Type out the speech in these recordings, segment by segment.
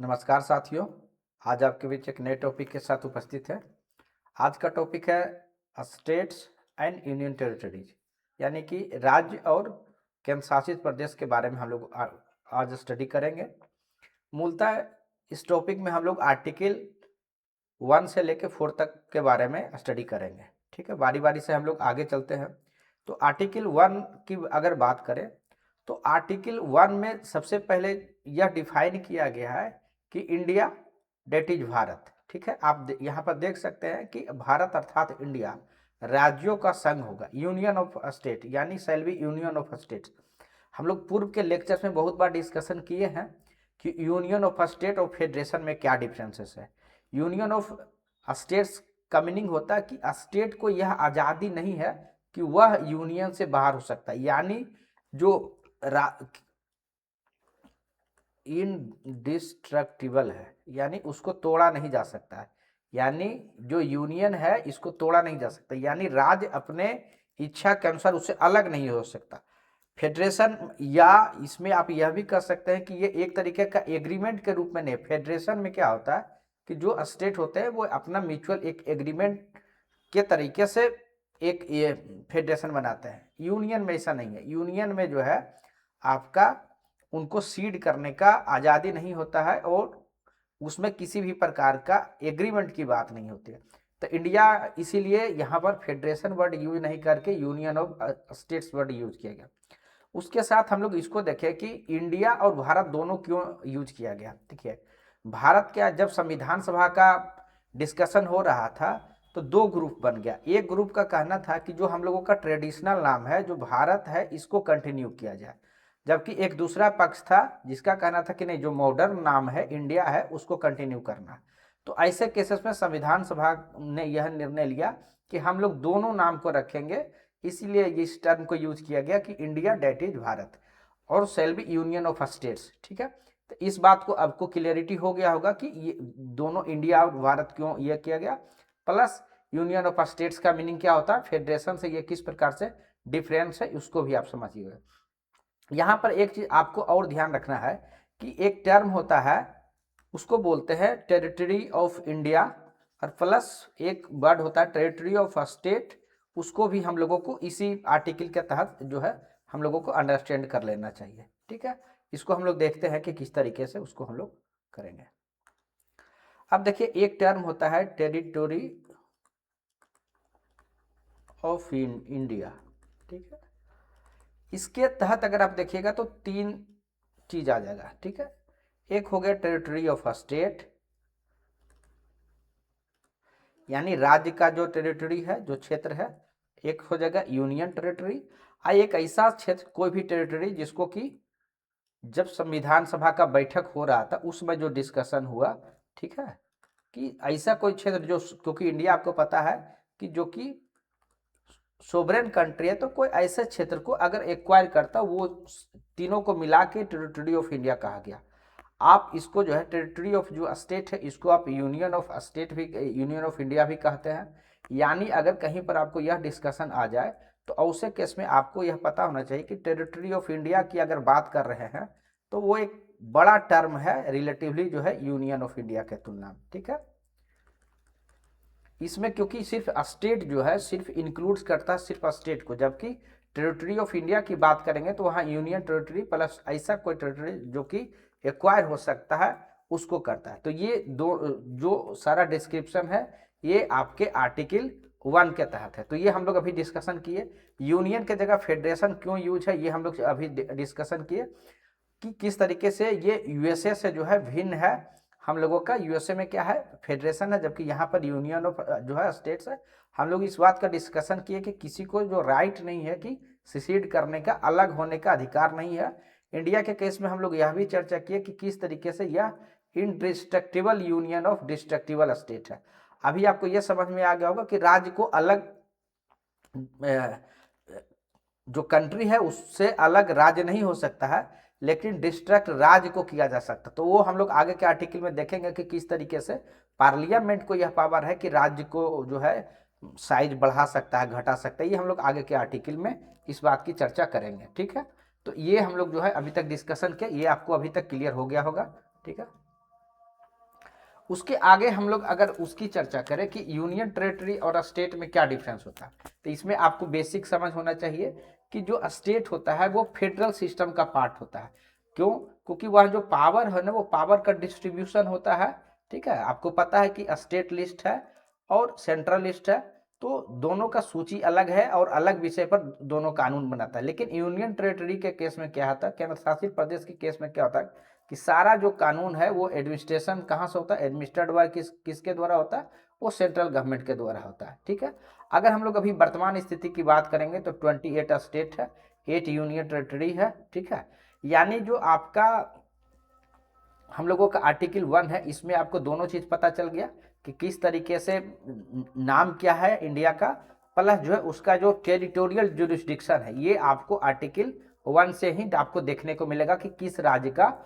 नमस्कार साथियों, आज आपके बीच एक नए टॉपिक के साथ उपस्थित है। आज का टॉपिक है स्टेट्स एंड यूनियन टेरिटरीज, यानी कि राज्य और केंद्र शासित प्रदेश के बारे में हम लोग आज स्टडी करेंगे। मूलतः इस टॉपिक में हम लोग आर्टिकल 1 से लेकर 4 तक के बारे में स्टडी करेंगे। ठीक है, बारी बारी से हम लोग आगे चलते हैं। तो आर्टिकल 1 की अगर बात करें तो आर्टिकल 1 में सबसे पहले यह डिफाइन किया गया है कि इंडिया डेट इज भारत। ठीक है, आप यहाँ पर देख सकते हैं कि भारत अर्थात इंडिया राज्यों का संघ होगा, यूनियन ऑफ स्टेट, यानी shall be union of states. हम लोग पूर्व के लेक्चर्स में बहुत बार डिस्कशन किए हैं कि यूनियन ऑफ स्टेट और फेडरेशन में क्या डिफरेंसेस है। यूनियन ऑफ स्टेट्स का मीनिंग होता है कि स्टेट को यह आज़ादी नहीं है कि वह यूनियन से बाहर हो सकता है, यानी जो इनडिस्ट्रक्टिबल है, यानी उसको तोड़ा नहीं जा सकता है। यानी जो यूनियन है इसको तोड़ा नहीं जा सकता, यानी राज्य अपने इच्छा के अनुसार उससे अलग नहीं हो सकता। फेडरेशन, या इसमें आप यह भी कह सकते हैं कि ये एक तरीके का एग्रीमेंट के रूप में नहीं। फेडरेशन में क्या होता है कि जो स्टेट होते हैं वो अपना म्यूचुअल एक एग्रीमेंट के तरीके से एक ये फेडरेशन बनाते हैं। यूनियन में ऐसा नहीं है। यूनियन में जो है आपका उनको सीड करने का आज़ादी नहीं होता है और उसमें किसी भी प्रकार का एग्रीमेंट की बात नहीं होती है। तो इंडिया इसीलिए यहाँ पर फेडरेशन वर्ड यूज नहीं करके union of states word use किया गया। उसके साथ हम लोग इसको देखें कि इंडिया और भारत दोनों क्यों यूज किया गया। देखिए, भारत क्या, जब संविधान सभा का डिस्कशन हो रहा था तो दो ग्रुप बन गया। एक ग्रुप का कहना था कि जो हम लोगों का ट्रेडिशनल नाम है जो भारत है इसको कंटिन्यू किया जाए, जबकि एक दूसरा पक्ष था जिसका कहना था कि नहीं, जो मॉडर्न नाम है इंडिया है उसको कंटिन्यू करना। तो ऐसे केसेस में संविधान सभा ने यह निर्णय लिया कि हम लोग दोनों नाम को रखेंगे, इसलिए इस टर्म को यूज किया गया कि इंडिया डेट इज भारत और shall be union of states. ठीक है, तो इस बात को आपको क्लियरिटी हो गया होगा कि ये दोनों इंडिया और भारत क्यों यह किया गया। प्लस यूनियन ऑफ स्टेट्स का मीनिंग क्या होता है, फेडरेशन से ये किस प्रकार से डिफरेंस है उसको भी आप समझिएगा। यहाँ पर एक चीज आपको और ध्यान रखना है कि एक टर्म होता है उसको बोलते हैं टेरिटरी ऑफ इंडिया, और प्लस एक वर्ड होता है टेरिटरी ऑफ स्टेट। उसको भी हम लोगों को इसी आर्टिकल के तहत जो है हम लोगों को अंडरस्टैंड कर लेना चाहिए। ठीक है, इसको हम लोग देखते हैं कि किस तरीके से उसको हम लोग करेंगे। अब देखिए, एक टर्म होता है टेरिटरी ऑफ इंडिया। ठीक है, इसके तहत अगर आप देखिएगा तो तीन चीज आ जाएगा। ठीक है, एक हो गया टेरिटरी ऑफ स्टेट, यानी राज्य का जो टेरिटरी है, जो क्षेत्र है। एक हो जाएगा यूनियन टेरिटरी, एक ऐसा क्षेत्र, कोई भी टेरिटरी जिसको कि जब संविधान सभा का बैठक हो रहा था उसमें जो डिस्कशन हुआ, ठीक है, कि ऐसा कोई क्षेत्र जो, क्योंकि इंडिया आपको पता है कि जो कि सोवरेन कंट्री है, तो कोई ऐसे क्षेत्र को अगर एक्वायर करता वो तीनों को मिला के टेरिटरी ऑफ इंडिया कहा गया। आप इसको जो है टेरिटरी ऑफ जो स्टेट है इसको आप यूनियन ऑफ स्टेट भी, यूनियन ऑफ इंडिया भी कहते हैं। यानी अगर कहीं पर आपको यह डिस्कशन आ जाए तो ऐसे केस में आपको यह पता होना चाहिए कि टेरिटरी ऑफ इंडिया की अगर बात कर रहे हैं तो वो एक बड़ा टर्म है रिलेटिवली जो है यूनियन ऑफ इंडिया के तुलना में। ठीक है, इसमें क्योंकि सिर्फ स्टेट जो है सिर्फ इंक्लूड्स करता है सिर्फ स्टेट को, जबकि टेरिटरी ऑफ इंडिया की बात करेंगे तो वहाँ यूनियन टेरिटरी प्लस ऐसा कोई टेरिटरी जो कि एक्वायर हो सकता है उसको करता है। तो ये दो जो सारा डिस्क्रिप्शन है ये आपके आर्टिकल 1 के तहत है। तो ये हम लोग अभी डिस्कशन किए। यूनियन के जगह फेडरेशन क्यों यूज है ये हम लोग अभी डिस्कशन किए कि किस तरीके से ये यूएसए से जो है भिन्न है। हम लोगों का यूएसए में क्या है, फेडरेशन है, जबकि यहाँ पर यूनियन ऑफ जो है स्टेट्स है। हम लोग इस बात का डिस्कशन किए कि किसी को जो राइट नहीं है कि सिसीड करने का, अलग होने का अधिकार नहीं है। इंडिया के केस में हम लोग यह भी चर्चा किए कि किस तरीके से यह indestructible union of destructible state है। अभी आपको यह समझ में आ गया होगा कि राज्य को अलग, जो कंट्री है उससे अलग राज्य नहीं हो सकता है, लेकिन डिस्ट्रक्ट राज्य को किया जा सकता। तो वो हम लोग आगे के आर्टिकल में देखेंगे कि किस तरीके से पार्लियामेंट को यह पावर है कि राज्य को जो है साइज बढ़ा सकता है, घटा सकता है। ये हम लोग आगे के आर्टिकल में इस बात की चर्चा करेंगे। ठीक है, तो ये हम लोग जो है अभी तक डिस्कशन किया, ये आपको अभी तक क्लियर हो गया होगा। ठीक है, उसके आगे हम लोग अगर उसकी चर्चा करें कि यूनियन टेरिटरी और स्टेट में क्या डिफरेंस होता है, तो इसमें आपको बेसिक समझ होना चाहिए कि जो स्टेट होता है वो फेडरल सिस्टम का पार्ट होता है। क्यों? क्योंकि वह जो पावर है ना, वो पावर का डिस्ट्रीब्यूशन होता है। ठीक है, आपको पता है कि स्टेट लिस्ट है और सेंट्रल लिस्ट है, तो दोनों का सूची अलग है और अलग विषय पर दोनों कानून बनाता है। लेकिन यूनियन टेरिटरी के केस में क्या होता है, केंद्र शासित प्रदेश के केस में क्या होता है कि सारा जो कानून है वो एडमिनिस्ट्रेशन कहाँ से होता है, एडमिनिस्ट्रेड बाय किसके द्वारा होता है, वो सेंट्रल गवर्नमेंट के द्वारा होता है। ठीक है, अगर हम लोग अभी वर्तमान स्थिति की बात करेंगे तो 28 स्टेट है, 8 यूनियन टेरिटरी है। ठीक है, यानी जो आपका हम लोगों का आर्टिकल 1 है, इसमें आपको दोनों चीज पता चल गया कि किस तरीके से नाम क्या है इंडिया का, प्लस जो है उसका जो टेरिटोरियल जुरिस्डिक्शन है, ये आपको आर्टिकल 1 से ही आपको देखने को मिलेगा कि किस राज्य का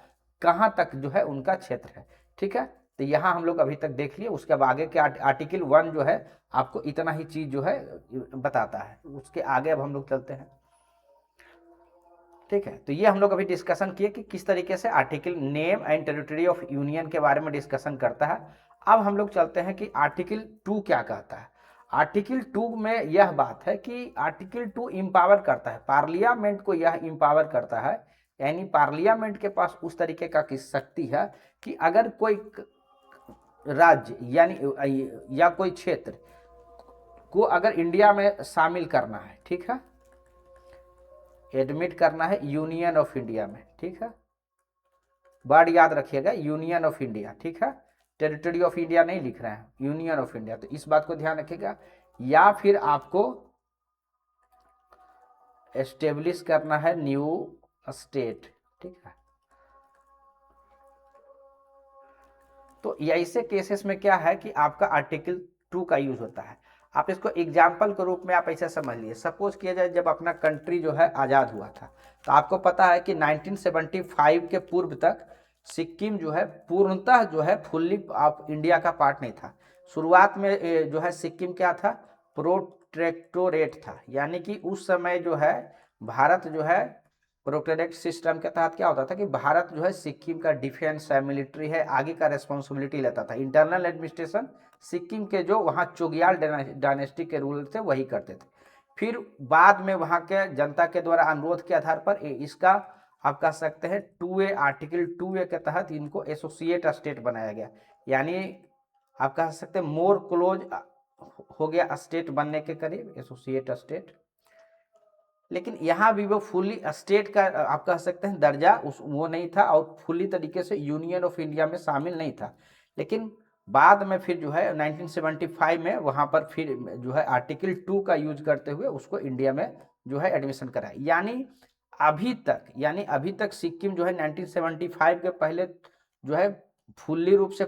कहाँ तक जो है उनका क्षेत्र है। ठीक है, तो यहाँ हम लोग अभी तक देख लिए। उसके अब आगे के आर्टिकल 1 जो है आपको इतना ही चीज जो है बताता है। उसके आगे अब हम लोग चलते हैं। ठीक है, तो ये हम लोग अभी डिस्कशन किए कि किस तरीके से article name and territory of union के बारे में डिस्कशन करता है। अब हम लोग चलते हैं कि आर्टिकल 2 क्या कहता है। आर्टिकल 2 में यह बात है कि आर्टिकल 2 इंपावर करता है, पार्लियामेंट को यह इंपावर करता है, यानी पार्लियामेंट के पास उस तरीके का की शक्ति है कि अगर कोई राज्य यानी या कोई क्षेत्र को अगर इंडिया में शामिल करना है, ठीक है, एडमिट करना है यूनियन ऑफ इंडिया में। ठीक है, वर्ड याद रखिएगा, यूनियन ऑफ इंडिया। ठीक है, टेरिटरी ऑफ इंडिया नहीं लिख रहे हैं, यूनियन ऑफ इंडिया, तो इस बात को ध्यान रखिएगा। या फिर आपको एस्टेब्लिश करना है न्यू स्टेट। ठीक है, तो ऐसे केसेस में क्या है कि आपका आर्टिकल 2 का यूज होता है। आप इसको एग्जाम्पल के रूप में आप ऐसे समझ लिए, सपोज किया जाए जब अपना कंट्री जो है आज़ाद हुआ था, तो आपको पता है कि 1975 के पूर्व तक सिक्किम जो है पूर्णतः जो है फुल्ली आप इंडिया का पार्ट नहीं था। शुरुआत में जो है सिक्किम क्या था, प्रोटेक्टोरेट था, यानी कि उस समय जो है भारत जो है प्रोटेक्टोरेट सिस्टम के तहत क्या होता था कि भारत जो है सिक्किम का डिफेंस है, मिलिट्री है, आगे का रेस्पॉन्सिबिलिटी लेता था। इंटरनल एडमिनिस्ट्रेशन सिक्किम के जो वहाँ चोग्याल डायनेस्टी के रूल थे वही करते थे। फिर बाद में वहाँ के जनता के द्वारा अनुरोध के आधार पर इसका आप कह सकते हैं 2A आर्टिकल 2A के तहत इनको एसोसिएट स्टेट बनाया गया, यानी आप कह सकते हैं मोर क्लोज हो गया स्टेट बनने के करीब, एसोसिएट स्टेट। लेकिन यहाँ भी वो फुली स्टेट का आप कह सकते हैं दर्जा उस वो नहीं था और फुली तरीके से यूनियन ऑफ इंडिया में शामिल नहीं था। लेकिन बाद में फिर जो है 1975 में वहाँ पर फिर जो है आर्टिकल 2 का यूज करते हुए उसको इंडिया में जो है एडमिशन कराया। यानी अभी तक सिक्किम जो है 1975 के पहले जो है फुल्ली रूप से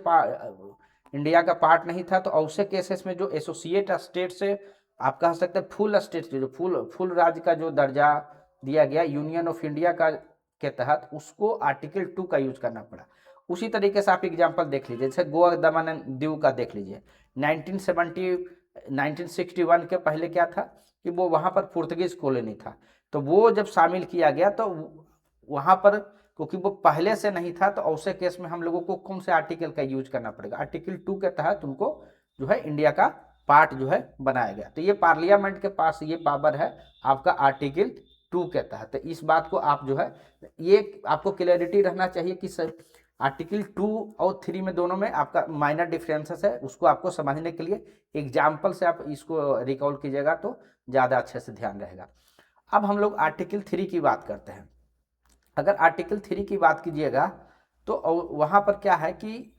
इंडिया का पार्ट नहीं था। तो ऐसे केसेस में जो एसोसिएट स्टेट से आप कह सकते हैं फुल स्टेट जो फुल राज्य का जो दर्जा दिया गया यूनियन ऑफ इंडिया का के तहत, उसको आर्टिकल 2 का यूज करना पड़ा। उसी तरीके से आप एग्जांपल देख लीजिए, जैसे गोवा दमन एंड दीव का देख लीजिए। 1961 के पहले क्या था कि वो वहाँ पर पुर्तगीज कॉलोनी था, तो वो जब शामिल किया गया तो वहाँ पर क्योंकि वो पहले से नहीं था, तो ऐसे केस में हम लोगों को कौन से आर्टिकल का यूज करना पड़ेगा, आर्टिकल 2 के तहत उनको जो है इंडिया का पार्ट जो है बनाया गया। तो ये पार्लियामेंट के पास ये पावर है आपका आर्टिकल 2 के तहत। तो इस बात को आप जो है ये आपको क्लैरिटी रहना चाहिए कि सर आर्टिकल 2 और 3 में दोनों में आपका माइनर डिफरेंसेस है, उसको आपको समझने के लिए एग्जाम्पल से आप इसको रिकॉल कीजिएगा तो ज़्यादा अच्छे से ध्यान रहेगा। अब हम लोग आर्टिकल 3 की बात करते हैं। अगर आर्टिकल 3 की बात कीजिएगा तो वहाँ पर क्या है कि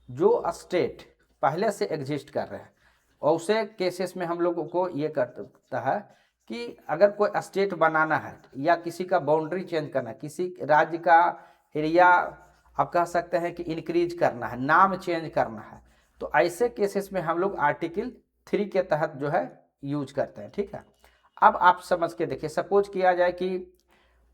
जो स्टेट पहले से एग्जिस्ट कर रहे हैं वैसे केसेस में हम लोगों को ये करता है कि अगर कोई स्टेट बनाना है या किसी का बाउंड्री चेंज करना है, किसी राज्य का एरिया आप कह सकते हैं कि इंक्रीज करना है, नाम चेंज करना है, तो ऐसे केसेस में हम लोग आर्टिकल 3 के तहत जो है यूज करते हैं। ठीक है, अब आप समझ के देखिए, सपोज किया जाए कि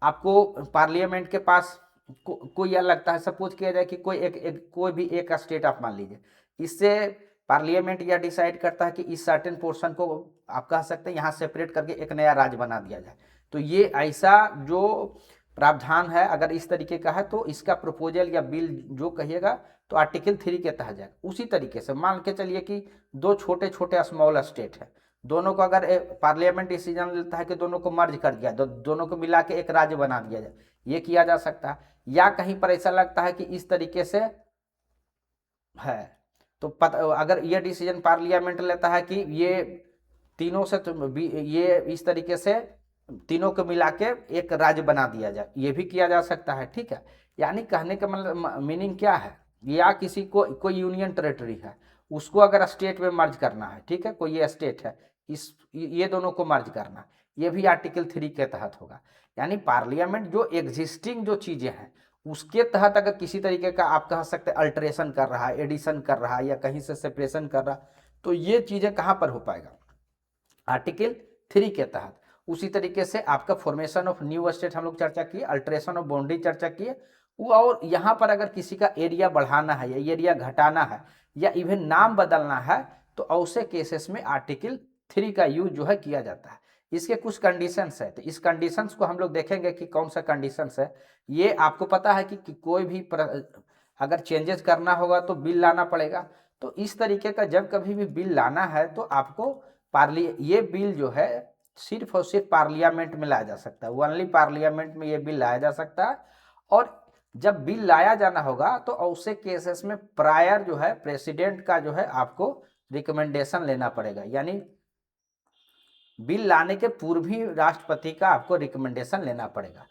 आपको पार्लियामेंट के पास कोई यह लगता है, सपोज किया जाए कि कोई भी एक स्टेट आप मान लीजिए, इससे पार्लियामेंट यह डिसाइड करता है कि इस सर्टेन पोर्शन को आप कह सकते हैं यहाँ सेपरेट करके एक नया राज्य बना दिया जाए। तो ये ऐसा जो प्रावधान है अगर इस तरीके का है तो इसका प्रपोजल या बिल जो कहिएगा तो आर्टिकल 3 के तहत जाएगा। उसी तरीके से मान के चलिए कि दो छोटे छोटे स्मॉल स्टेट है, दोनों को अगर पार्लियामेंट डिसीजन लेता है कि दोनों को मर्ज कर दिया, दोनों को मिला के एक राज्य बना दिया जाए, ये किया जा सकता है। या कहीं पर ऐसा लगता है कि इस तरीके से है तो अगर ये डिसीजन पार्लियामेंट लेता है कि ये तीनों से ये इस तरीके से तीनों को मिला के एक राज्य बना दिया जाए, ये भी किया जा सकता है। ठीक है, यानी कहने का मतलब मीनिंग क्या है, या किसी को कोई यूनियन टेरिटरी है उसको अगर स्टेट में मर्ज करना है, ठीक है, कोई ये स्टेट है, इस ये दोनों को मर्ज करना, ये भी आर्टिकल 3 के तहत होगा। यानी पार्लियामेंट जो एग्जिस्टिंग जो चीजें हैं उसके तहत अगर किसी तरीके का आप कह सकते हैं अल्टरेशन कर रहा है, एडिशन कर रहा है, या कहीं से सेपरेशन कर रहा, तो ये चीजें कहां पर हो पाएगा, आर्टिकल 3 के तहत। उसी तरीके से आपका फॉर्मेशन ऑफ न्यू स्टेट हम लोग चर्चा किए, अल्टरेशन ऑफ बाउंड्री चर्चा किए, और यहाँ पर अगर किसी का एरिया बढ़ाना है या एरिया घटाना है या इवन नाम बदलना है तो ऐसे केसेस में आर्टिकल 3 का यूज जो है किया जाता है। इसके कुछ कंडीशंस है, तो इस कंडीशंस को हम लोग देखेंगे कि कौन सा कंडीशंस है। ये आपको पता है कि कोई भी अगर चेंजेस करना होगा तो बिल लाना पड़ेगा, तो इस तरीके का जब कभी भी बिल लाना है तो आपको ये बिल जो है सिर्फ और सिर्फ पार्लियामेंट में लाया जा सकता है, ओनली पार्लियामेंट में ये बिल लाया जा सकता है। और जब बिल लाया जाना होगा तो ऐसे केसेस में प्रायर जो है प्रेसिडेंट का जो है आपको रिकमेंडेशन लेना पड़ेगा, यानी बिल लाने के पूर्व ही राष्ट्रपति का आपको रिकमेंडेशन लेना पड़ेगा।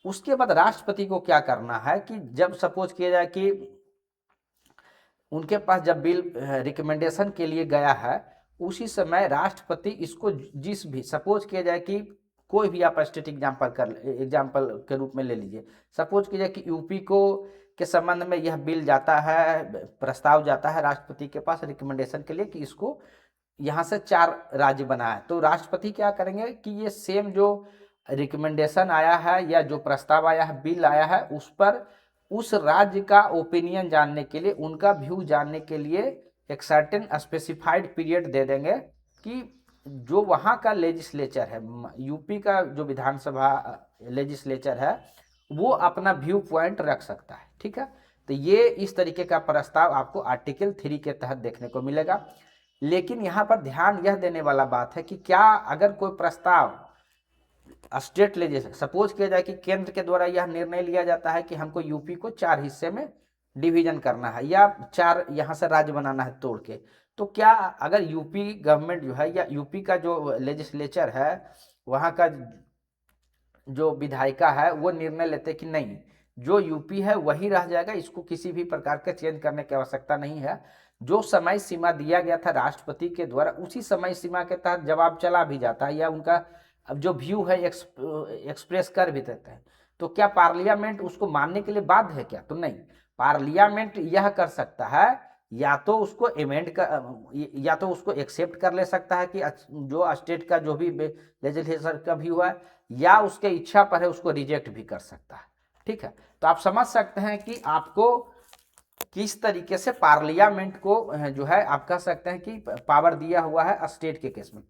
उसके बाद राष्ट्रपति को क्या करना है कि जब सपोज किया जाए कि उनके पास जब बिल रिकमेंडेशन के लिए गया है उसी समय राष्ट्रपति इसको जिस भी सपोज किया जाए कि कोई भी आप स्टेट एग्जाम्पल के रूप में ले लीजिए, सपोज किया जाए कि यूपी को के संबंध में यह बिल जाता है, प्रस्ताव जाता है राष्ट्रपति के पास रिकमेंडेशन के लिए कि इसको यहाँ से 4 राज्य बना है, तो राष्ट्रपति क्या करेंगे कि ये सेम जो रिकमेंडेशन आया है या जो प्रस्ताव आया है, बिल आया है, उस पर उस राज्य का ओपिनियन जानने के लिए, उनका व्यू जानने के लिए एक सर्टेन स्पेसिफाइड पीरियड दे देंगे कि जो वहाँ का लेजिस्लेचर है, यूपी का जो विधानसभा लेजिस्लेचर है, वो अपना व्यू पॉइंट रख सकता है। ठीक है, तो ये इस तरीके का प्रस्ताव आपको आर्टिकल 3 के तहत देखने को मिलेगा। लेकिन यहाँ पर ध्यान यह देने वाला बात है कि क्या अगर कोई प्रस्ताव स्टेट लेजिस्लेचर सपोज किया जाए कि केंद्र के द्वारा यह निर्णय लिया जाता है कि हमको यूपी को 4 हिस्से में डिवीजन करना है या 4 यहाँ से राज्य बनाना है तोड़ के, तो क्या अगर यूपी गवर्नमेंट जो है या यूपी का जो लेजिस्लेचर है, वहाँ का जो विधायिका है, वो निर्णय लेते कि नहीं, जो यूपी है वही रह जाएगा, इसको किसी भी प्रकार के चेंज करने की आवश्यकता नहीं है, जो समय सीमा दिया गया था राष्ट्रपति के द्वारा उसी समय सीमा के तहत जवाब चला भी जाता है या उनका अब जो व्यू है एक्सप्रेस कर भी देते हैं, तो क्या पार्लियामेंट उसको मानने के लिए बाध्य है क्या? तो नहीं, पार्लियामेंट यह कर सकता है या तो उसको अमेंड कर या तो उसको एक्सेप्ट कर ले सकता है कि जो स्टेट का जो भी लेजिस्लेचर का व्यू है, या उसके इच्छा पर है उसको रिजेक्ट भी कर सकता है। ठीक है, तो आप समझ सकते हैं कि आपको किस तरीके से पार्लियामेंट को जो है आप कह सकते हैं कि पावर दिया हुआ है स्टेट के केस में।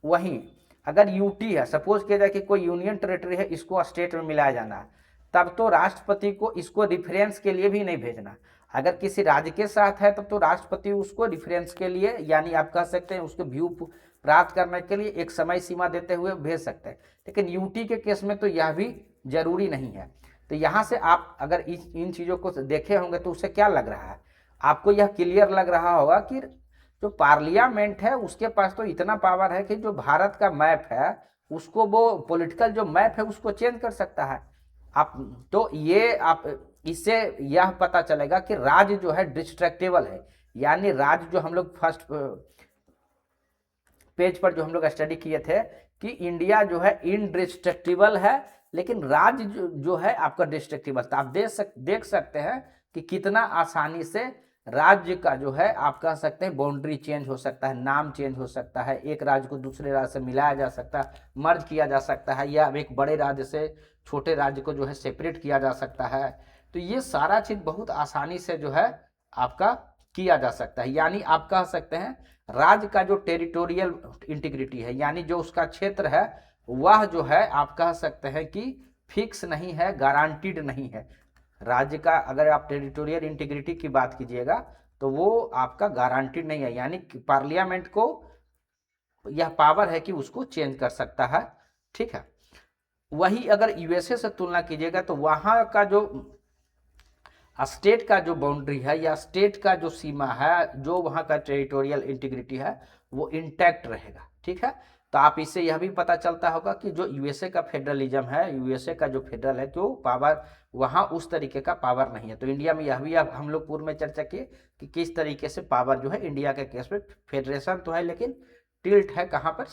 वहीं अगर यूटी है, सपोज किया जाए कि कोई यूनियन टेरिटरी है, इसको स्टेट में मिलाया जाना है, तब तो राष्ट्रपति को इसको रिफरेंस के लिए भी नहीं भेजना। अगर किसी राज्य के साथ है तब तो राष्ट्रपति उसको रिफरेंस के लिए, यानी आप कह सकते हैं उसके व्यू प्राप्त करने के लिए एक समय सीमा देते हुए भेज सकते हैं। लेकिन यूटी के केस में तो यह भी जरूरी नहीं है। तो यहाँ से आप अगर इन चीज़ों को देखे होंगे तो उससे क्या लग रहा है, आपको यह क्लियर लग रहा होगा कि जो पार्लियामेंट है उसके पास तो इतना पावर है कि जो भारत का मैप है उसको, वो पॉलिटिकल जो मैप है उसको चेंज कर सकता है। आप तो ये आप इससे यह पता चलेगा कि राज्य जो है डिस्ट्रक्टेबल है, यानी राज्य जो हम लोग फर्स्ट पेज पर जो हम लोग स्टडी किए थे कि इंडिया जो है इनडिस्ट्रक्टिबल है, लेकिन राज्य जो है आपका डिस्ट्रक्टिबल। तो आप देख सकते हैं कि कितना आसानी से राज्य का जो है आप कह सकते हैं बाउंड्री चेंज हो सकता है, नाम चेंज हो सकता है, एक राज्य को दूसरे राज्य से मिलाया जा सकता है, मर्ज किया जा सकता है, या एक बड़े राज्य से छोटे राज्य को जो है सेपरेट किया जा सकता है। तो ये सारा चीज बहुत आसानी से जो है आपका किया जा सकता है। यानी आप कह सकते हैं राज्य का जो टेरिटोरियल इंटीग्रिटी है, यानी जो उसका क्षेत्र है, वह जो है आप कह सकते हैं कि फिक्स नहीं है, गारंटीड नहीं है। राज्य का अगर आप टेरिटोरियल इंटीग्रिटी की बात कीजिएगा तो वो आपका गारंटीड नहीं है, यानी पार्लियामेंट को यह पावर है कि उसको चेंज कर सकता है, ठीक है। वही अगर यूएसए से तुलना कीजिएगा तो वहाँ का जो स्टेट का जो बाउंड्री है या स्टेट का जो सीमा है, जो वहाँ का टेरिटोरियल इंटीग्रिटी है वो इंटैक्ट रहेगा, ठीक है। तो आप इससे यह भी पता चलता होगा कि जो यूएसए का फेडरलिज्म है, यूएसए का जो फेडरल है, जो पावर वहाँ उस तरीके का पावर नहीं है। तो इंडिया में यह भी अब हम लोग पूर्व में चर्चा किए कि किस तरीके से पावर जो है इंडिया के केस में, फेडरेशन तो है लेकिन टिल्ट है कहाँ पर,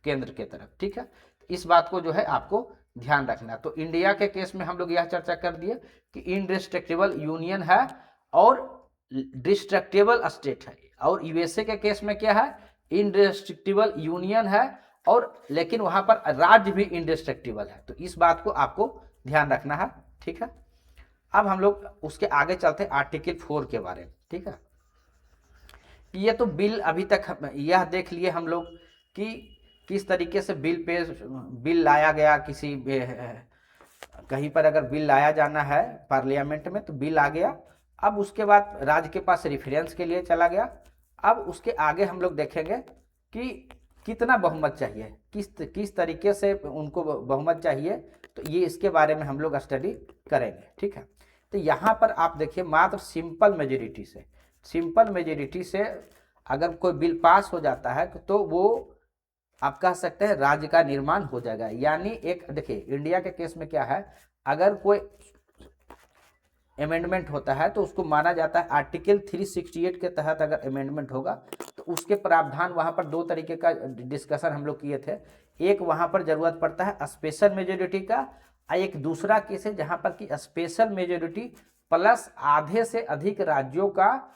केंद्र के तरफ, ठीक है। इस बात को जो है आपको ध्यान रखना। तो इंडिया के केस में हम लोग यह चर्चा कर दिए कि इनडिस्ट्रक्टिबल यूनियन है और डिस्ट्रक्टिबल स्टेट है, और यूएसए के केस में क्या है, इनडिस्ट्रक्टिबल यूनियन है और लेकिन वहां पर राज्य भी इनडिस्ट्रक्टिबल है। तो इस बात को आपको ध्यान रखना है, ठीक है। अब हम लोग उसके आगे चलते हैं आर्टिकल 4 के बारे में, ठीक है। ये तो बिल अभी तक यह देख लिए हम लोग कि किस तरीके से बिल लाया गया, किसी कहीं पर अगर बिल लाया जाना है पार्लियामेंट में तो बिल आ गया। अब उसके बाद राज्य के पास रेफरेंस के लिए चला गया। अब उसके आगे हम लोग देखेंगे कि कितना बहुमत चाहिए, किस तरीके से उनको बहुमत चाहिए, तो ये इसके बारे में हम लोग स्टडी करेंगे, ठीक है। तो यहाँ पर आप देखिए मात्र सिंपल मेजोरिटी से अगर कोई बिल पास हो जाता है तो वो आप कह सकते हैं राज्य का निर्माण हो जाएगा। यानी एक देखिए इंडिया के केस में क्या है, अगर कोई अमेंडमेंट होता है तो उसको माना जाता है आर्टिकल 368 के तहत अगर अमेंडमेंट होगा तो उसके प्रावधान, वहां पर दो तरीके का डिस्कशन हम लोग किए थे। एक वहां पर जरूरत पड़ता है स्पेशल मेजोरिटी का, और एक दूसरा केस है जहां पर कि स्पेशल मेजोरिटी प्लस आधे से अधिक राज्यों का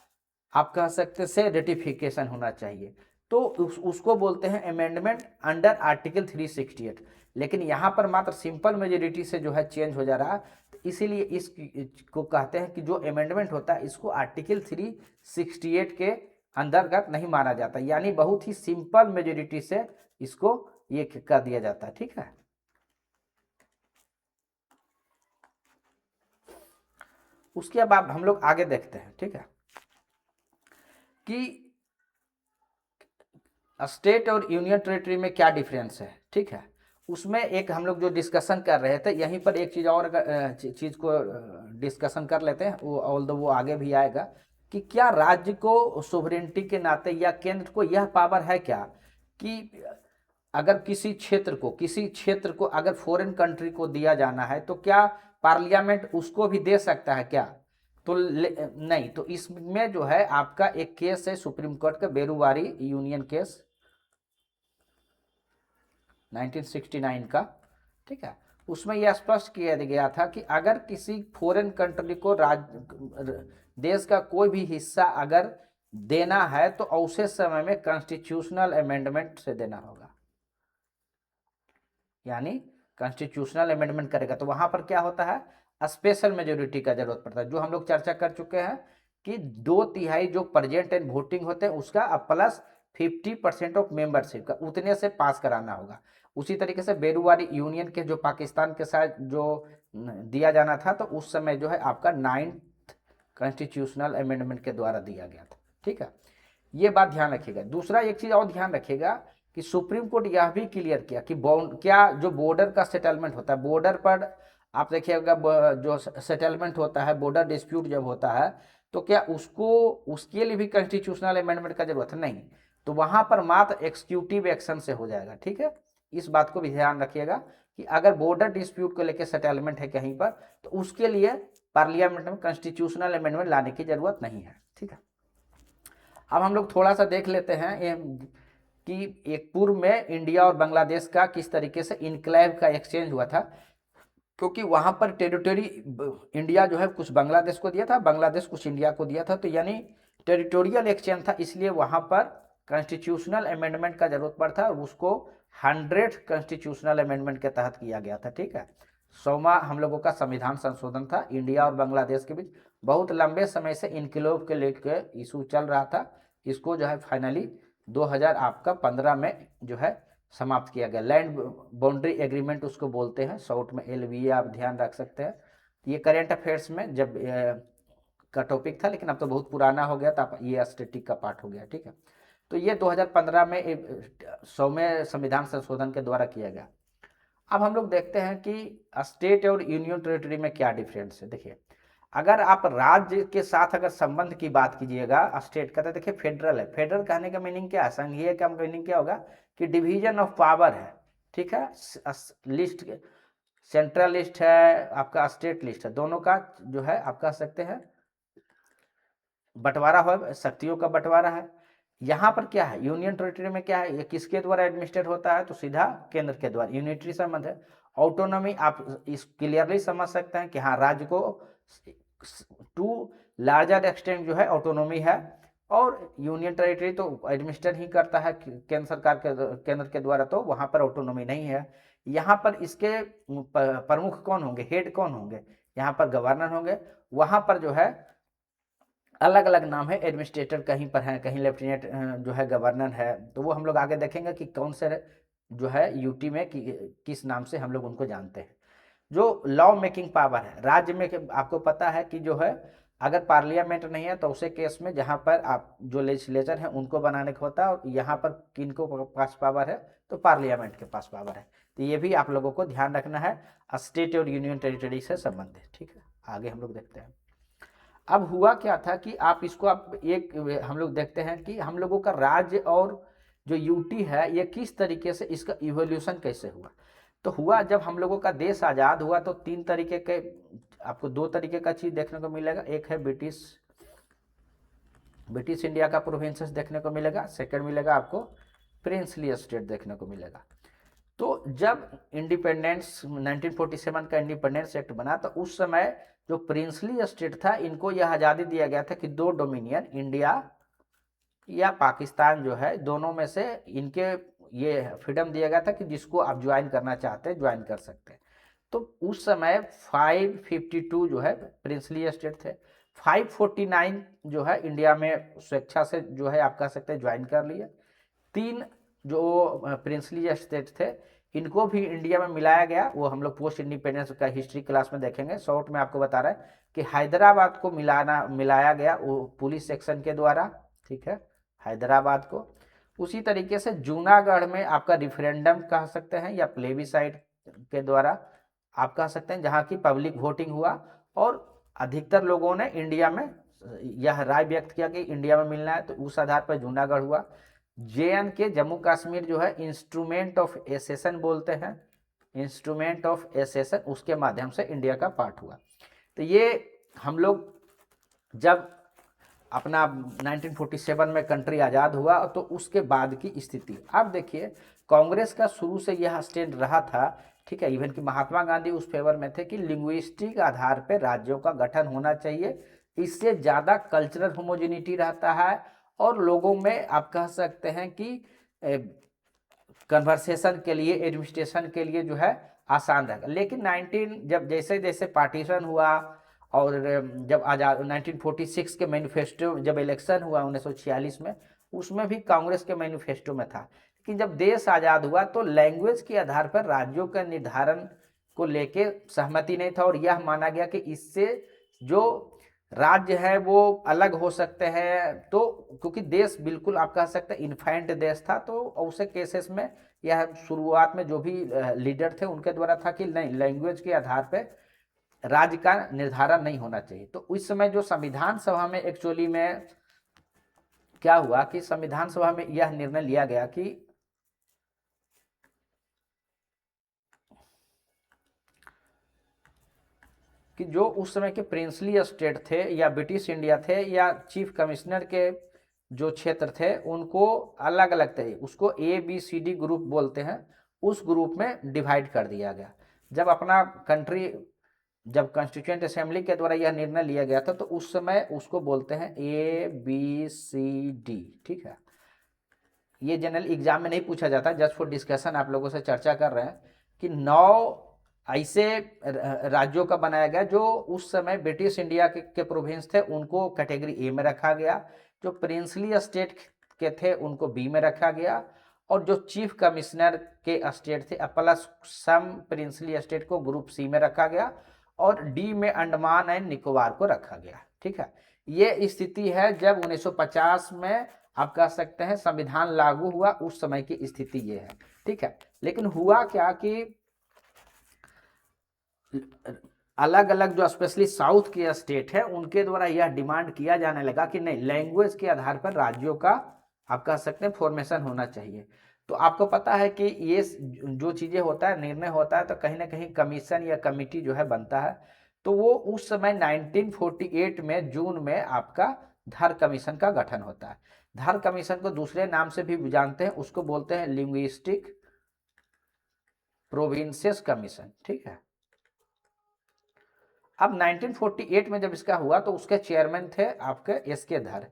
आप कह सकते से रेटिफिकेशन होना चाहिए। तो उसको बोलते हैं अमेंडमेंट अंडर आर्टिकल 368। लेकिन यहाँ पर मात्र सिंपल मेजोरिटी से जो है चेंज हो जा रहा है, तो इसीलिए इसको कहते हैं कि जो अमेंडमेंट होता है इसको आर्टिकल 368 के अंतर्गत नहीं माना जाता, यानी बहुत ही सिंपल मेजोरिटी से इसको ये कर दिया जाता है, ठीक है। उसके बाद हम लोग आगे देखते हैं, ठीक है, कि स्टेट और यूनियन टेरिटरी में क्या डिफरेंस है, ठीक है। उसमें एक हम लोग जो डिस्कशन कर रहे थे, यहीं पर एक चीज़ और चीज़ को डिस्कशन कर लेते हैं, वो ऑल्दो वो आगे भी आएगा, कि क्या राज्य को सोवरेनिटी के नाते या केंद्र को यह पावर है क्या कि अगर किसी क्षेत्र को अगर फॉरेन कंट्री को दिया जाना है तो क्या पार्लियामेंट उसको भी दे सकता है क्या? तो नहीं। तो इसमें जो है आपका एक केस है सुप्रीम कोर्ट का, बेरुवारी यूनियन केस 1969 का, ठीक है। उसमें यह स्पष्ट किया गया था कि अगर किसी फॉरेन कंट्री को देश का कोई भी हिस्सा अगर देना है तो उसे समय में कॉन्स्टिट्यूशनल अमेंडमेंट से देना होगा, यानी कॉन्स्टिट्यूशनल अमेंडमेंट करेगा। तो वहां पर क्या होता है, स्पेशल मेजोरिटी का जरूरत पड़ता है, जो हम लोग चर्चा कर चुके हैं कि 2/3 जो प्रेजेंट एंड वोटिंग होते हैं उसका प्लस 50% ऑफ मेंबरशिप का, उतने से पास कराना होगा। उसी तरीके से बेरुवारी यूनियन के जो पाकिस्तान के साथ जो दिया जाना था तो उस समय जो है आपका 9th कॉन्स्टिट्यूशनल अमेंडमेंट के द्वारा दिया गया था, ठीक है। ये बात ध्यान रखिएगा। दूसरा एक चीज और ध्यान रखिएगा कि सुप्रीम कोर्ट यह भी क्लियर किया कि क्या जो बॉर्डर का सेटलमेंट होता है, बॉर्डर पर आप देखिएगा जो सेटलमेंट होता है, बॉर्डर डिस्प्यूट जब होता है तो क्या उसके लिए भी कॉन्स्टिट्यूशनल अमेंडमेंट का जरूरत है? नहीं। तो वहां पर मात्र एक्सिक्यूटिव एक्शन से हो जाएगा, ठीक है। इस बात को भी ध्यान रखिएगा कि अगर बॉर्डर डिस्प्यूट को लेकर सेटलमेंट है कहीं पर तो उसके लिए पार्लियामेंट में कॉन्स्टिट्यूशनल अमेंडमेंट लाने की जरूरत नहीं है, ठीक है। अब हम लोग थोड़ा सा देख लेते हैं कि एक पूर्व में इंडिया और बांग्लादेश का किस तरीके से इनक्लेव का एक्सचेंज हुआ था, क्योंकि वहां पर टेरिटोरी इंडिया जो है कुछ बांग्लादेश को दिया था, बांग्लादेश कुछ इंडिया को दिया था, तो यानी टेरिटोरियल एक्सचेंज था, इसलिए वहां पर कॉन्स्टिट्यूशनल अमेंडमेंट का जरूरत पड़ता और उसको 100 कॉन्स्टिट्यूशनल अमेंडमेंट के तहत किया गया था, ठीक है। 100वां हम लोगों का संविधान संशोधन था। इंडिया और बांग्लादेश के बीच बहुत लंबे समय से इनक्लेव के लेकर इशू चल रहा था, इसको जो है फाइनली 2015 में जो है समाप्त किया गया। लैंड बाउंड्री एग्रीमेंट उसको बोलते हैं, शॉर्ट में LBA आप ध्यान रख सकते हैं। ये करेंट अफेयर्स में जब का टॉपिक था, लेकिन अब तो बहुत पुराना हो गया, तो ये स्टैटिक का पार्ट हो गया, ठीक है। तो ये 2015 में 100वें संविधान संशोधन के द्वारा किया गया। अब हम लोग देखते हैं कि स्टेट और यूनियन टेरिटरी में क्या डिफरेंस है। देखिए, अगर आप राज्य के साथ अगर संबंध की बात कीजिएगा, स्टेट का, तो देखिए फेडरल है। फेडरल कहने का मीनिंग क्या है, संघीय का मीनिंग क्या होगा कि डिवीजन ऑफ पावर है, ठीक है। लिस्ट, सेंट्रल लिस्ट है आपका, स्टेट लिस्ट है, दोनों का जो है आप कह सकते हैं बंटवारा हो, शक्तियों का बंटवारा है। यहाँ पर क्या है, यूनियन टेरिटरी में क्या है, ये किसके द्वारा एडमिनिस्ट्रेट होता है, तो सीधा केंद्र के द्वारा, यूनिटरी संबंध है। ऑटोनॉमी आप इस क्लियरली समझ सकते हैं कि हाँ, राज्य को टू लार्जर एक्सटेंट जो है ऑटोनॉमी है, और यूनियन टेरिटरी तो एडमिनिस्ट्रेट ही करता है केंद्र सरकार के, केंद्र के द्वारा, तो वहाँ पर ऑटोनॉमी नहीं है। यहाँ पर इसके प्रमुख कौन होंगे, हेड कौन होंगे, यहाँ पर गवर्नर होंगे। वहाँ पर जो है अलग अलग नाम है, एडमिनिस्ट्रेटर कहीं पर है, कहीं लेफ्टिनेंट जो है गवर्नर है, तो वो हम लोग आगे देखेंगे कि कौन से जो है यूटी में किस नाम से हम लोग उनको जानते हैं। जो लॉ मेकिंग पावर है राज्य में, आपको पता है कि जो है अगर पार्लियामेंट नहीं है तो उसे केस में जहाँ पर आप जो लेजिस्लेचर है उनको बनाने का होता है, और यहाँ पर किनको पास पावर है, तो पार्लियामेंट के पास पावर है। तो ये भी आप लोगों को ध्यान रखना है, स्टेट और यूनियन टेरिटरी से संबंधित, ठीक है। आगे हम लोग देखते हैं। अब हुआ क्या था कि आप इसको हम लोग देखते हैं कि हम लोगों का राज्य और जो यूटी है ये किस तरीके से, इसका इवोल्यूशन कैसे हुआ। तो हुआ, जब हम लोगों का देश आज़ाद हुआ तो तीन तरीके के, आपको दो तरीके का चीज़ देखने को मिलेगा। एक है ब्रिटिश इंडिया का प्रोविंसेस देखने को मिलेगा, सेकंड मिलेगा आपको प्रिंसली स्टेट देखने को मिलेगा। तो जब इंडिपेंडेंस 1947 का इंडिपेंडेंस एक्ट बना, तो उस समय जो प्रिंसली स्टेट था, इनको यह आज़ादी दिया गया था कि दो डोमिनियन, इंडिया या पाकिस्तान जो है, दोनों में से इनके ये फ्रीडम दिया गया था कि जिसको आप ज्वाइन करना चाहते हैं ज्वाइन कर सकते हैं। तो उस समय 552 जो है प्रिंसली स्टेट थे, 549 जो है इंडिया में स्वेच्छा से जो है आप कह सकते हैं ज्वाइन कर लिए। तीन जो प्रिंसली स्टेट थे, इनको भी इंडिया में मिलाया गया, वो हम लोग पोस्ट इंडिपेंडेंस का हिस्ट्री क्लास में देखेंगे। शॉर्ट में आपको बता रहा है कि हैदराबाद को मिलाया गया वो पुलिस सेक्शन के द्वारा, ठीक है, हैदराबाद को। उसी तरीके से जूनागढ़ में आपका रिफरेंडम कह सकते हैं या प्लेबिसाइड के द्वारा आप कह सकते हैं, जहाँ की पब्लिक वोटिंग हुआ और अधिकतर लोगों ने इंडिया में यह राय व्यक्त किया कि इंडिया में मिलना है, तो उस आधार पर जूनागढ़ हुआ। JNK जम्मू कश्मीर जो है इंस्ट्रूमेंट ऑफ एसेशन बोलते हैं, इंस्ट्रूमेंट ऑफ एसेशन, उसके माध्यम से इंडिया का पार्ट हुआ। तो ये हम लोग जब अपना 1947 में कंट्री आज़ाद हुआ तो उसके बाद की स्थिति। अब देखिए, कांग्रेस का शुरू से यह स्टैंड रहा था, ठीक है, इवन कि महात्मा गांधी उस फेवर में थे कि लिंग्विस्टिक आधार पर राज्यों का गठन होना चाहिए, इससे ज़्यादा कल्चरल होमोजेनिटी रहता है और लोगों में आप कह सकते हैं कि कन्वर्सेशन के लिए, एडमिनिस्ट्रेशन के लिए जो है आसान रहेगा। लेकिन जब जैसे जैसे पार्टीशन हुआ और जब आज़ाद 1946 के मैनिफेस्टो, जब इलेक्शन हुआ 1946 में, उसमें भी कांग्रेस के मैनिफेस्टो में था कि जब देश आज़ाद हुआ तो लैंग्वेज के आधार पर राज्यों का निर्धारण को लेके सहमति नहीं था, और यह माना गया कि इससे जो राज्य है वो अलग हो सकते हैं। तो क्योंकि देश बिल्कुल आप कह सकते हैं इन्फेंट देश था, तो उसे केसेस में यह शुरुआत में जो भी लीडर थे उनके द्वारा था कि नहीं, लैंग्वेज के आधार पे राज्य का निर्धारण नहीं होना चाहिए। तो उस समय जो संविधान सभा में एक्चुअली में क्या हुआ कि संविधान सभा में यह निर्णय लिया गया कि जो उस समय के प्रिंसली स्टेट थे या ब्रिटिश इंडिया थे या चीफ कमिश्नर के जो क्षेत्र थे, उनको अलग अलग थे, उसको ABCD ग्रुप बोलते हैं, उस ग्रुप में डिवाइड कर दिया गया। जब अपना कंट्री, जब कॉन्स्टिट्यूएंट असेंबली के द्वारा यह निर्णय लिया गया था, तो उस समय उसको बोलते हैं ABCD, ठीक है। ये जनरल एग्जाम में नहीं पूछा जाता, जस्ट फॉर डिस्कशन आप लोगों से चर्चा कर रहे हैं कि 9 ऐसे राज्यों का बनाया गया जो उस समय ब्रिटिश इंडिया के प्रोविंस थे, उनको कैटेगरी A में रखा गया। जो प्रिंसली स्टेट के थे उनको B में रखा गया, और जो चीफ कमिश्नर के स्टेट थे प्लस सम प्रिंसली स्टेट को ग्रुप सी में रखा गया और डी में अंडमान एंड निकोबार को रखा गया। ठीक है, ये स्थिति है जब 1950 में आप कह सकते हैं संविधान लागू हुआ, उस समय की स्थिति ये है। ठीक है, लेकिन हुआ क्या कि अलग अलग जो स्पेशली साउथ के स्टेट है उनके द्वारा यह डिमांड किया जाने लगा कि नहीं, लैंग्वेज के आधार पर राज्यों का आप कह सकते हैं फॉर्मेशन होना चाहिए। तो आपको पता है कि ये जो चीजें होता है, निर्णय होता है, तो कहीं ना कहीं कमीशन या कमिटी जो है बनता है। तो वो उस समय 1948 में जून में आपका धर कमीशन का गठन होता है। धर कमीशन को दूसरे नाम से भी जानते हैं, उसको बोलते हैं लिंग्विस्टिक प्रोविंसेस कमीशन। ठीक है, अब 1948 में जब इसका हुआ तो उसके चेयरमैन थे आपके एस.के. धर।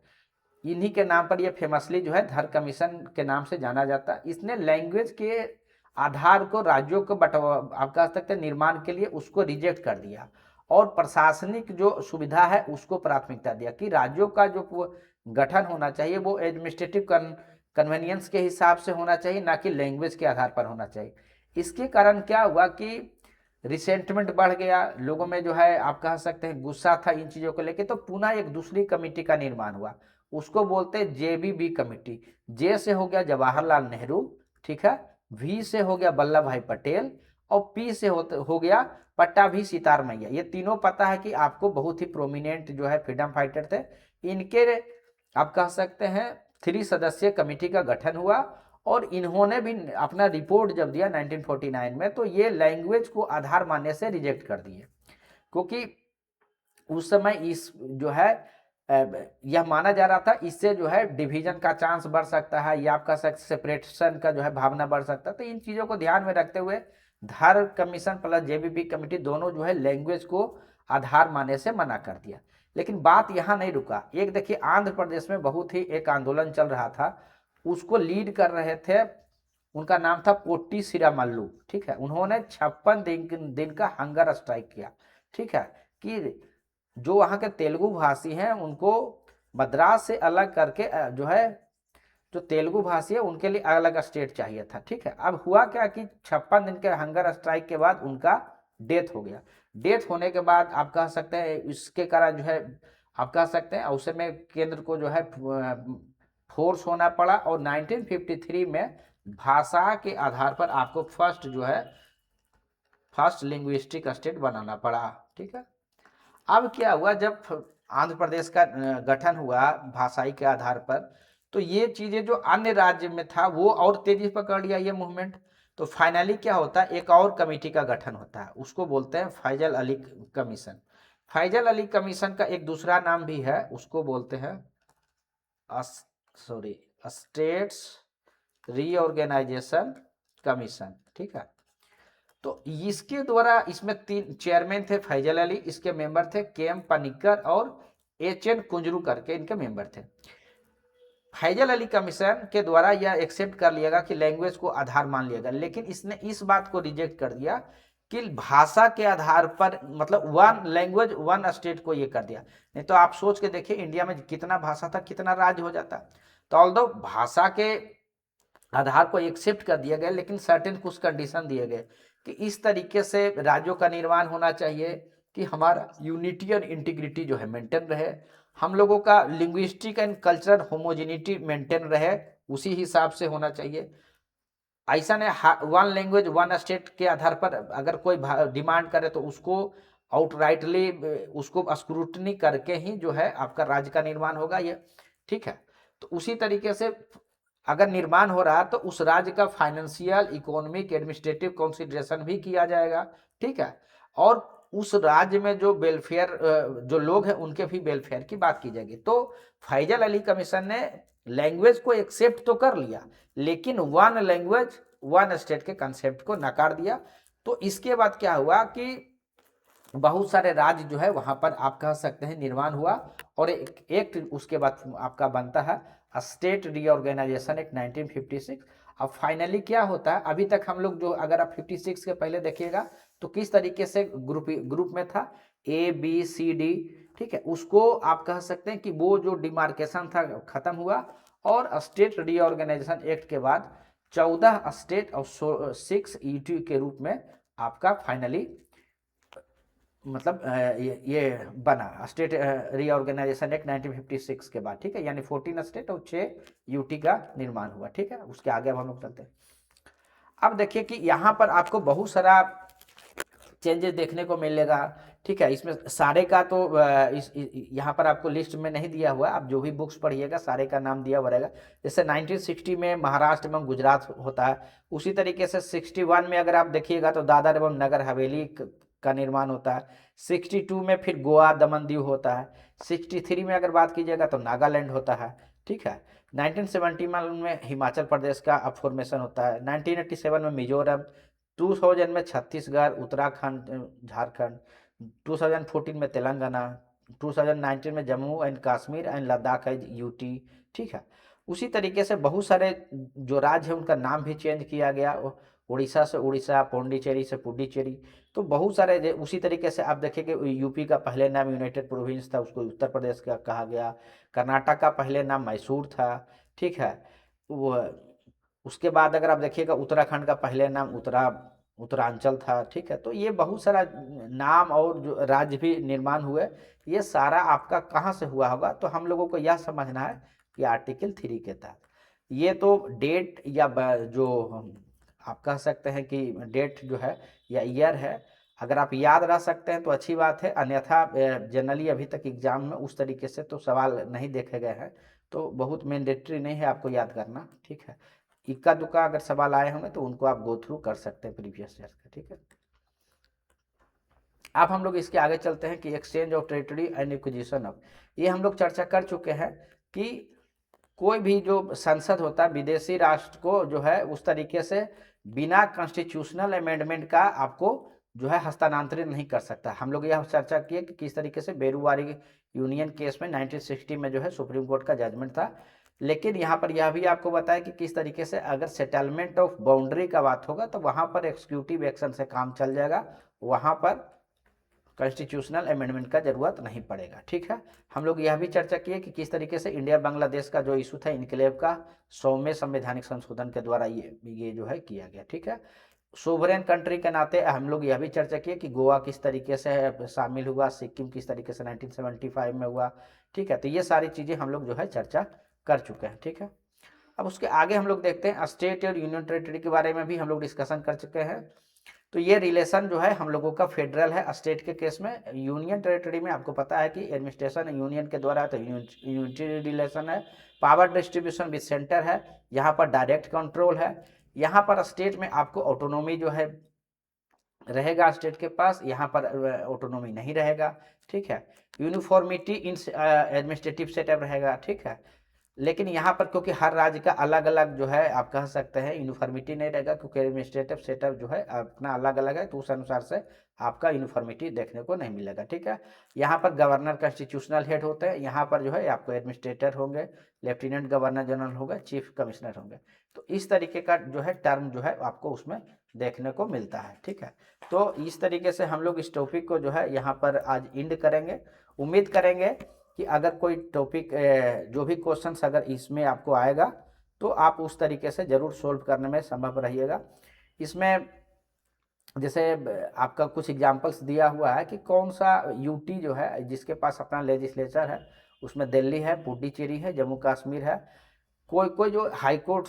इन्हीं के नाम पर यह फेमसली जो है धर कमीशन के नाम से जाना जाता है। इसने लैंग्वेज के आधार को राज्यों को आप कह सकते हैं निर्माण के लिए उसको रिजेक्ट कर दिया और प्रशासनिक जो सुविधा है उसको प्राथमिकता दिया कि राज्यों का जो गठन होना चाहिए वो एडमिनिस्ट्रेटिव कन्वेनियंस के हिसाब से होना चाहिए, ना कि लैंग्वेज के आधार पर होना चाहिए। इसके कारण क्या हुआ कि रिसेंटमेंट बढ़ गया लोगों में, जो है आप कह सकते हैं गुस्सा था इन चीज़ों को लेके। तो पुनः एक दूसरी कमेटी का निर्माण हुआ, उसको बोलते हैं JBB कमेटी। जे से हो गया जवाहरलाल नेहरू, ठीक है, V से हो गया वल्लभ भाई पटेल और P से हो गया पट्टाभी सितार मैया। ये तीनों पता है कि आपको बहुत ही प्रोमिनेंट जो है फ्रीडम फाइटर थे। इनके आप कह सकते हैं 3 सदस्यीय कमेटी का गठन हुआ और इन्होंने भी अपना रिपोर्ट जब दिया 1949 में तो ये लैंग्वेज को आधार मानने से रिजेक्ट कर दिए, क्योंकि उस समय इस जो है यह माना जा रहा था इससे जो है डिवीजन का चांस बढ़ सकता है या आपका सेपरेशन का जो है भावना बढ़ सकता है। तो इन चीज़ों को ध्यान में रखते हुए धर कमीशन प्लस JBB कमेटी दोनों जो है लैंग्वेज को आधार मानने से मना कर दिया। लेकिन बात यहाँ नहीं रुका। एक देखिए आंध्र प्रदेश में बहुत ही एक आंदोलन चल रहा था, उसको लीड कर रहे थे, उनका नाम था पोट्टी श्रीरामल्लू। ठीक है, उन्होंने 56 दिन का हंगर स्ट्राइक किया। ठीक है, कि जो वहाँ के तेलुगु भाषी हैं उनको मद्रास से अलग करके जो है जो तेलुगु भाषी है उनके लिए अलग स्टेट चाहिए था। ठीक है, अब हुआ क्या कि 56 दिन के हंगर स्ट्राइक के बाद उनका डेथ हो गया। डेथ होने के बाद आप कह सकते हैं इसके कारण जो है आप कह सकते हैं उस समय केंद्र को जो है फोर्स होना पड़ा और 1953 में भाषा के आधार पर आपको फर्स्ट लिंग्विस्टिक स्टेट बनाना पड़ा। ठीक है, अब क्या हुआ जब आंध्र प्रदेश का गठन हुआ भाषाई के आधार पर, तो ये चीजें जो अन्य राज्य में था वो और तेजी पकड़ लिया ये मूवमेंट। तो फाइनली क्या होता है, एक और कमेटी का गठन होता है, उसको बोलते हैं फैजल अली कमीशन। फैजल अली कमीशन का एक दूसरा नाम भी है, उसको बोलते हैं स्टेट्स रीऑर्गेनाइजेशन कमीशन। ठीक है, तो इसके द्वारा इसमें 3 चेयरमैन थे फैजल अली, इसके मेंबर थे KM पनिक्कर और HN कुंजरू करके इनके मेंबर थे। फैजल अली कमीशन के द्वारा यह एक्सेप्ट कर लिया गया कि लैंग्वेज को आधार मान लिया गया, लेकिन इसने इस बात को रिजेक्ट कर दिया कि भाषा के आधार पर, मतलब वन लैंग्वेज वन स्टेट को ये कर दिया। नहीं तो आप सोच के देखिए इंडिया में कितना भाषा था, कितना राज्य हो जाता। तो ऑल्दो भाषा के आधार को एक्सेप्ट कर दिया गया, लेकिन सर्टेन कुछ कंडीशन दिए गए कि इस तरीके से राज्यों का निर्माण होना चाहिए कि हमारा यूनिटी और इंटीग्रिटी जो है मेंटेन रहे, हम लोगों का linguistic and cultural homogeneity maintain रहे, उसी हिसाब से होना चाहिए। ऐसा नहीं वन लैंग्वेज वन स्टेट के आधार पर अगर कोई डिमांड करे तो उसको आउटराइटली उसको स्क्रूटनी करके ही जो है आपका राज्य का निर्माण होगा ये। ठीक है, तो उसी तरीके से अगर निर्माण हो रहा तो उस राज्य का फाइनेंशियल इकोनॉमिक एडमिनिस्ट्रेटिव कंसिडरेशन भी किया जाएगा। ठीक है, और उस राज्य में जो वेलफेयर जो लोग हैं उनके भी वेलफेयर की बात की जाएगी। तो फैजल अली कमीशन ने लैंग्वेज को एक्सेप्ट तो कर लिया, लेकिन वन लैंग्वेज वन स्टेट के कंसेप्ट को नकार दिया। तो इसके बाद क्या हुआ कि बहुत सारे राज्य जो है वहां पर आप कह सकते हैं निर्माण हुआ और एक एक्ट उसके बाद आपका बनता है स्टेट रीऑर्गेनाइजेशन एक्ट 1956। अब फाइनली क्या होता है, अभी तक हम लोग जो अगर आप 56 के पहले देखिएगा तो किस तरीके से ग्रुप में था ABCD। ठीक है, उसको आप कह सकते हैं कि वो जो डिमार्केशन था खत्म हुआ और स्टेट रीऑर्गेनाइजेशन एक्ट के बाद 14 स्टेट और 6 यूटी के रूप में आपका फाइनली मतलब ये बना स्टेट रीऑर्गेनाइजेशन एक्ट 1956 के बाद, ठीक है। यानी 14 स्टेट और 6 यूटी का निर्माण हुआ, ठीक है। उसके आगे अब हम लोग चलते हैं। अब देखिए कि यहाँ पर आपको बहुत सारा चेंजेस देखने को मिलेगा, ठीक है। इसमें सारे का तो यहाँ पर आपको लिस्ट में नहीं दिया हुआ, आप जो भी बुक्स पढ़िएगा सारे का नाम दिया हुआ रहेगा। जैसे 1960 में महाराष्ट्र एवं गुजरात होता है, उसी तरीके से 61 में अगर आप देखिएगा तो दादर एवं नगर हवेली का निर्माण होता है। 62 में फिर गोवा दमन दीव होता है। 63 में अगर बात कीजिएगा तो नागालैंड होता है, ठीक है। 1971 में हिमाचल प्रदेश का फॉर्मेशन होता है। 1987 में मिजोरम, 2000 में छत्तीसगढ़, उत्तराखंड, झारखंड, 2014 में तेलंगाना, 2019 में जम्मू एंड कश्मीर एंड लद्दाख है यूटी, ठीक है। उसी तरीके से बहुत सारे जो राज्य है उनका नाम भी चेंज किया गया, उड़ीसा से उड़ीसा, पौंडीचेरी से पुडुचेरी, तो बहुत सारे उसी तरीके से आप देखेंगे यूपी का पहले नाम यूनाइटेड प्रोविंस था, उसको उत्तर प्रदेश का कहा गया। कर्नाटक का पहले नाम मैसूर था, ठीक है। वो उसके बाद अगर आप देखिएगा उत्तराखंड का पहले नाम उत्तरांचल था, ठीक है। तो ये बहुत सारा नाम और जो राज्य भी निर्माण हुए, ये सारा आपका कहाँ से हुआ होगा, तो हम लोगों को यह समझना है कि आर्टिकल 3 के तहत। ये तो डेट या जो आप कह सकते हैं कि डेट जो है या ईयर है, अगर आप याद रख सकते हैं तो अच्छी बात है, अन्यथा जनरली अभी तक एग्जाम में उस तरीके से तो सवाल नहीं देखे गए हैं, तो बहुत मैंडेटरी नहीं है आपको याद करना, ठीक है। इक्का दुक्का अगर सवाल आए होंगे तो उनको आप गो थ्रू कर सकते हैं प्रीवियस ईयर का, ठीक है। अब हम लोग इसके आगे चलते हैं कि exchange of territory and acquisition of, ये हम लोग चर्चा कर चुके हैं कि कोई भी जो संसद होता है विदेशी राष्ट्र को जो है उस तरीके से बिना कॉन्स्टिट्यूशनल अमेंडमेंट का आपको जो है हस्तांतरित नहीं कर सकता। हम लोग यह चर्चा किए कि किस तरीके से बेरूवारी यूनियन केस में 1960 में जो है सुप्रीम कोर्ट का जजमेंट था। लेकिन यहाँ पर यह भी आपको बताया कि किस तरीके से अगर सेटलमेंट ऑफ बाउंड्री का बात होगा तो वहाँ पर एक्सिक्यूटिव एक्शन से काम चल जाएगा, वहाँ पर कॉन्स्टिट्यूशनल अमेंडमेंट का जरूरत नहीं पड़ेगा, ठीक है। हम लोग यह भी चर्चा किए कि किस तरीके से इंडिया बांग्लादेश का जो इशू था इनक्लेव का 100वें संवैधानिक संशोधन के द्वारा ये जो है किया गया, ठीक है। सोवरेन कंट्री के नाते हम लोग यह भी चर्चा किए कि गोवा किस तरीके से शामिल हुआ, सिक्किम किस तरीके से 1975 में हुआ, ठीक है। तो ये सारी चीज़ें हम लोग जो है चर्चा कर चुके हैं, ठीक है। अब उसके आगे हम लोग देखते हैं स्टेट और यूनियन टेरिटरी के बारे में भी हम लोग डिस्कशन कर चुके हैं। तो ये रिलेशन जो है हम लोगों का फेडरल है, स्टेट के केस में। यूनियन टेरिटरी में आपको पता है कि एडमिनिस्ट्रेशन यूनियन के द्वारा तो यूनिटरी रिलेशन है, पावर डिस्ट्रीब्यूशन विद सेंटर है, यहाँ पर डायरेक्ट कंट्रोल है। यहाँ पर स्टेट में आपको ऑटोनॉमी जो है रहेगा स्टेट के पास, यहाँ पर ऑटोनॉमी नहीं रहेगा, ठीक है। यूनिफॉर्मिटी इन एडमिनिस्ट्रेटिव सेटअप रहेगा, ठीक है। लेकिन यहाँ पर क्योंकि हर राज्य का अलग अलग जो है आप कह सकते हैं यूनिफॉर्मिटी नहीं रहेगा, क्योंकि एडमिनिस्ट्रेटिव सेटअप जो है अपना अलग अलग है, तो उस अनुसार से आपका यूनिफॉर्मिटी देखने को नहीं मिलेगा, ठीक है। यहाँ पर गवर्नर कॉन्स्टिट्यूशनल हेड होते हैं, यहाँ पर जो है आपको एडमिनिस्ट्रेटर होंगे, लेफ्टिनेंट गवर्नर जनरल होंगे, चीफ कमिश्नर होंगे। तो इस तरीके का जो है टर्म जो है आपको उसमें देखने को मिलता है, ठीक है। तो इस तरीके से हम लोग इस टॉपिक को जो है यहाँ पर आज एंड करेंगे। उम्मीद करेंगे कि अगर कोई टॉपिक जो भी क्वेश्चंस अगर इसमें आपको आएगा तो आप उस तरीके से ज़रूर सोल्व करने में संभव रहिएगा। इसमें जैसे आपका कुछ एग्जांपल्स दिया हुआ है कि कौन सा यूटी जो है जिसके पास अपना लेजिस्लेचर है, उसमें दिल्ली है, पुडुचेरी है, जम्मू कश्मीर है। कोई कोई जो हाई कोर्ट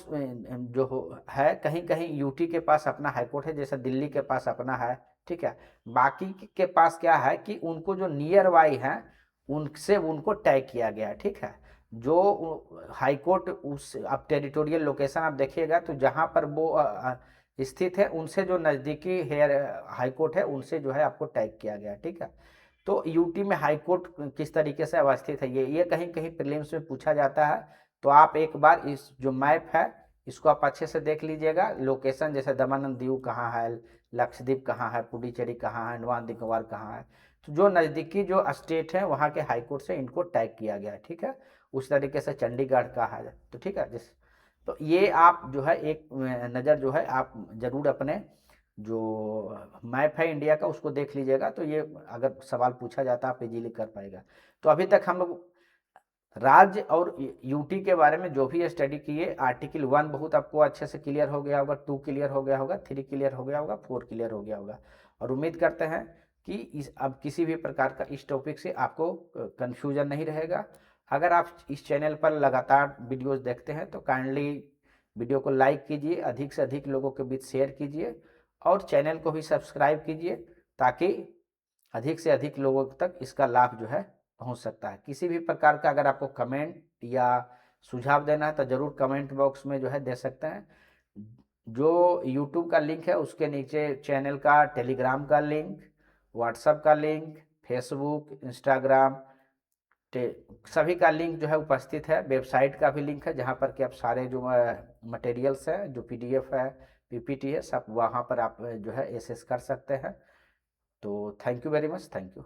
जो है कहीं कहीं यूटी के पास अपना हाई कोर्ट है, जैसे दिल्ली के पास अपना है, ठीक है। बाकी के पास क्या है कि उनको जो नियर बाई है उनसे उनको तय किया गया है, ठीक है। जो हाई कोर्ट उस अब टेरिटोरियल लोकेशन आप देखिएगा तो जहाँ पर वो स्थित है उनसे जो नज़दीकी हेयर हाई कोर्ट है उनसे जो है आपको टैग किया गया, ठीक है। तो यूटी में हाई कोर्ट किस तरीके से अवस्थित है ये कहीं कहीं प्रीलिम्स में पूछा जाता है। तो आप एक बार इस जो मैप है इसको आप अच्छे से देख लीजिएगा, लोकेशन जैसे दमन एंड दीव कहाँ है, लक्षद्वीप कहाँ है, पुडुचेरी कहाँ है, अंडमान निकोबार कहाँ है, तो जो नज़दीकी जो स्टेट है वहाँ के हाई कोर्ट से इनको टैग किया गया है, ठीक है। उस तरीके से चंडीगढ़ का है, तो ठीक है जिस तो ये आप जो है एक नज़र जो है आप ज़रूर अपने जो मैप है इंडिया का उसको देख लीजिएगा, तो ये अगर सवाल पूछा जाता है आप इजीली कर पाएगा। तो अभी तक हम लोग राज्य और यूटी के बारे में जो भी स्टडी किए, आर्टिकल 1 बहुत आपको अच्छे से क्लियर हो गया होगा, 2 क्लियर हो गया होगा, 3 क्लियर हो गया होगा, 4 क्लियर हो गया होगा। और उम्मीद करते हैं कि अब किसी भी प्रकार का इस टॉपिक से आपको कन्फ्यूजन नहीं रहेगा। अगर आप इस चैनल पर लगातार वीडियोस देखते हैं तो काइंडली वीडियो को लाइक कीजिए, अधिक से अधिक लोगों के बीच शेयर कीजिए और चैनल को भी सब्सक्राइब कीजिए, ताकि अधिक से अधिक लोगों तक इसका लाभ जो है पहुंच सकता है। किसी भी प्रकार का अगर आपको कमेंट या सुझाव देना है तो ज़रूर कमेंट बॉक्स में जो है दे सकते हैं। जो यूट्यूब का लिंक है उसके नीचे चैनल का टेलीग्राम का लिंक, व्हाट्सएप का लिंक, फेसबुक, इंस्टाग्राम सभी का लिंक जो है उपस्थित है। वेबसाइट का भी लिंक है जहाँ पर कि आप सारे जो मटेरियल्स है, जो पीडीएफ है, पीपीटी है, सब वहाँ पर आप जो है एक्सेस कर सकते हैं। तो thank you very much, thank you.